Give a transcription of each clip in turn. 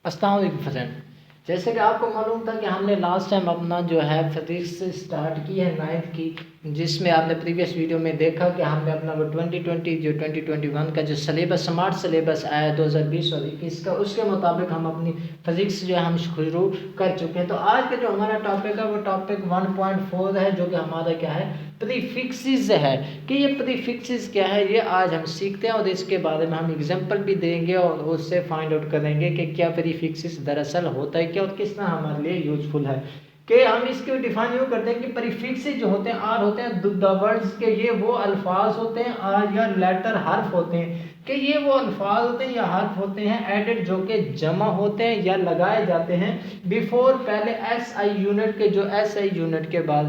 अस्सलाम वालेकुम फ्रेंड। जैसे कि आपको मालूम था कि हमने लास्ट टाइम अपना जो है फिजिक्स से स्टार्ट की है 9th की, जिसमें आपने प्रीवियस वीडियो में देखा कि हमने अपना वो 2020 जो 2021 का जो सिलेबस स्मार्ट सिलेबस आया 2020 और 21 का, उसके मुताबिक हम अपनी फिजिक्स जो है हम शुरू कर चुके हैं। तो आज का जो हमारा टॉपिक है वो टॉपिक 1.4 है, जो कि हमारा क्या है, प्रीफिक्सेस है। कि ये प्रीफिक्सेस क्या है ये आज हम सीखते हैं और इसके बारे में हम एग्जांपल भी देंगे और उससे फाइंड आउट करेंगे कि क्या प्रीफिक्सेस दरअसल होता है क्या और किस तरह हमारे लिए यूजफुल है। कि हम इसके डिफाइन यूँ करते हैं कि प्रीफिक्सेस जो होते हैं आर होते हैं द वर्ड्स के, ये वो अल्फाज होते हैं आर या लेटर हर्फ होते हैं कि ये वो अल्फाज होते हैं या हर्फ होते हैं एडेड जो कि जमा होते हैं या लगाए जाते हैं बिफोर पहले एस आई यूनिट के, जो एस आई यूनिट के बाद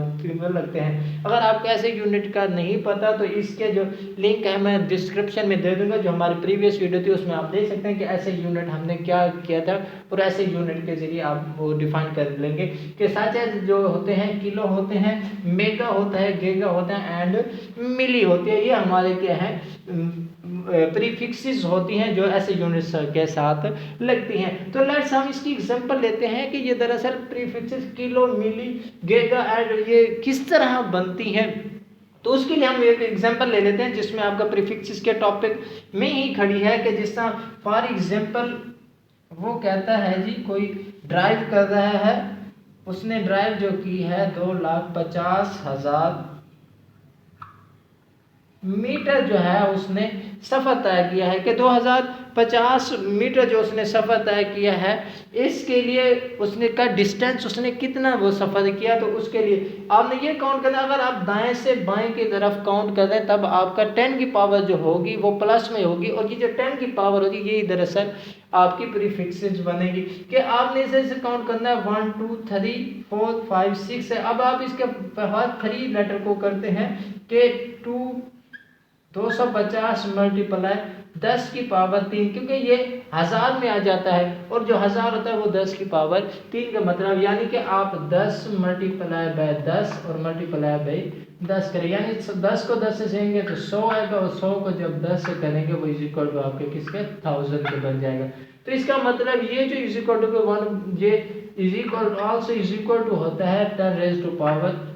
लगते हैं। अगर आपको ऐसे यूनिट का नहीं पता तो इसके जो लिंक है मैं डिस्क्रिप्शन में दे दूंगा, जो हमारी प्रीवियस वीडियो थी उसमें आप देख सकते हैं कि ऐसे यूनिट हमने क्या किया था और ऐसे यूनिट के जरिए आप वो डिफाइन कर लेंगे कि सच एज जो होते हैं किलो होते हैं, मेगा होता है, गीगा होता है एंड मिली होती है। ये हमारे क्या है प्रीफिक्सेस होती हैं जो ऐसे यूनिट्स के साथ लगती हैं। तो लेट्स हम इसकी एग्जांपल लेते हैं कि ये दरअसल prefixes kilo, milli, giga and ये किस तरह बनती हैं। तो उसके लिए हम एक एग्जांपल ले लेते हैं जिसमें आपका प्रीफिक्सेस के टॉपिक में ही खड़ी है कि जिस तरह फॉर एग्जांपल वो कहता है जी कोई ड्राइव कर रहा है, उसने ड्राइव जो की है 2,50,000 मीटर जो है उसने सफ़र तय किया है कि 2050 मीटर जो उसने सफ़र तय किया है, इसके लिए उसने का डिस्टेंस उसने कितना वो सफ़र किया। तो उसके लिए आपने ये काउंट करना, अगर आप दाएं से बाएं की तरफ काउंट कर रहे हैं तब आपका 10 की पावर जो होगी वो प्लस में होगी और ये जो 10 की पावर होगी ये दरअसल आपकी प्रीफिक्सेस बनेगी कि आपने इसे काउंट करना है 1 2 3 4 5 6 है। अब आप इसके हर 3 लेटर को करते हैं कि 250 मल्टीप्लाई 10 की पावर 3, क्योंकि ये हज़ार में आ जाता है और जो हज़ार होता है वो 10 की पावर 3 का मतलब, यानी कि आप 10 मल्टीप्लाई बाय 10 और मल्टीप्लाई बाय 10 करें, यानी 10 को 10 से सेंगे तो 100 आएगा और 100 को जब 10 से करेंगे वो इज इक्वल टू आपके किसके 1000 के बन जाएगा। तो इसका मतलब ये जो इज इक्वल टू 1 ये is equal also is equal to होता है 10 रेज़ टू पावर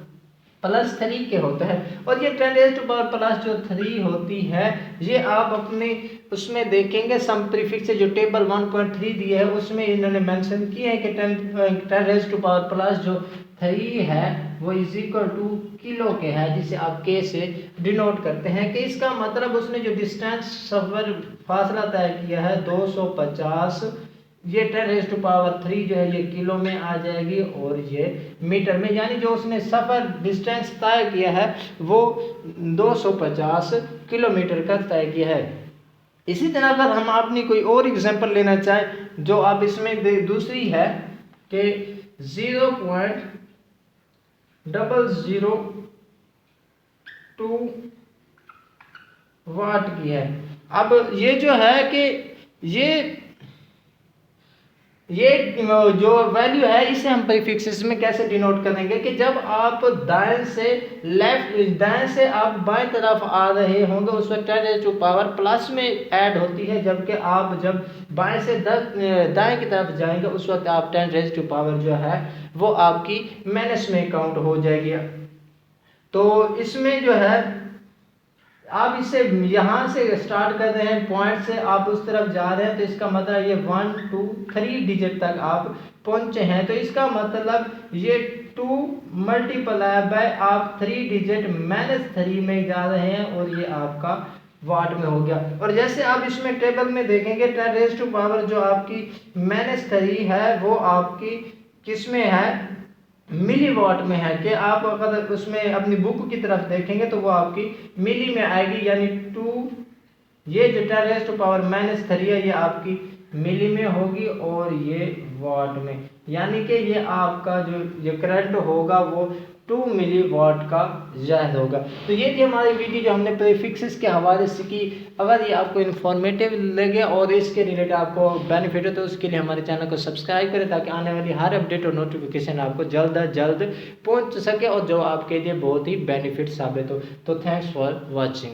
+3 के होता है। और ये 10 रेज़ टू पावर प्लस जो 3 होती है ये आप अपने उसमें देखेंगे सम प्रीफिक्स जो टेबल 1.3 दिया है उसमें इन्होंने मेंशन किया है कि 10 रेज़ टू पावर प्लस जो 3 है वो इज इक्वल टू किलो के है, जिसे आप के से डिनोट करते हैं। कि इसका मतलब उसने जो डिस्टेंस सफर फासला तय किया है 250, ये 10 रेज़ टू पावर 3 जो है ये किलो में आ जाएगी और ये मीटर में, यानी जो उसने सफ़र डिस्टेंस तय किया है वो 250 किलोमीटर का तय किया है। इसी तरह अगर हम अपनी कोई और एग्जांपल लेना चाहें जो आप इसमें दूसरी है कि 0.002 वाट की है। अब ये जो है कि ये जो वैल्यू है इसे हम प्रीफिक्सेस में कैसे डिनोट करेंगे कि जब आप दाएं से आप बाएं तरफ आ रहे होंगे उस वक्त 10 रेज़ टू पावर प्लस में ऐड होती है, जबकि आप जब बाएं से दाएं की तरफ जाएंगे उस वक्त आप 10 रेज़ टू पावर जो है वो आपकी माइनस में काउंट हो जाएगी। तो इसमें जो है आप इसे यहाँ से स्टार्ट कर रहे हैं पॉइंट से, आप उस तरफ जा रहे हैं तो इसका मतलब ये 1 2 3 डिजिट तक आप पहुँचे हैं। तो इसका मतलब ये 2 मल्टीप्लाई बाय आप 3 डिजिट -3 में जा रहे हैं और ये आपका वाट में हो गया। और जैसे आप इसमें टेबल में देखेंगे 10 रेज़ टू पावर जो आपकी -3 है वो आपकी किस में है, मिली वॉट में है। कि आप अगर उसमें अपनी बुक की तरफ देखेंगे तो वो आपकी मिली में आएगी, यानी 2 ये जो 10 रेज़ टू पावर -3 है ये आपकी मिली में होगी और ये वॉट में, यानी कि ये आपका जो करंट होगा वो 2 मिली वॉट का ज़ाहिर होगा। तो ये थी हमारी वीडियो जो हमने प्रीफिक्सेस के हवाले से की। अगर ये आपको इन्फॉर्मेटिव लगे और इसके रिलेटेड आपको बेनिफिट हो तो उसके लिए हमारे चैनल को सब्सक्राइब करें ताकि आने वाली हर अपडेट और नोटिफिकेशन आपको जल्द अज जल्द पहुंच सके और जो आपके लिए बहुत ही बेनिफिट साबित हो। तो थैंक्स फॉर वॉचिंग।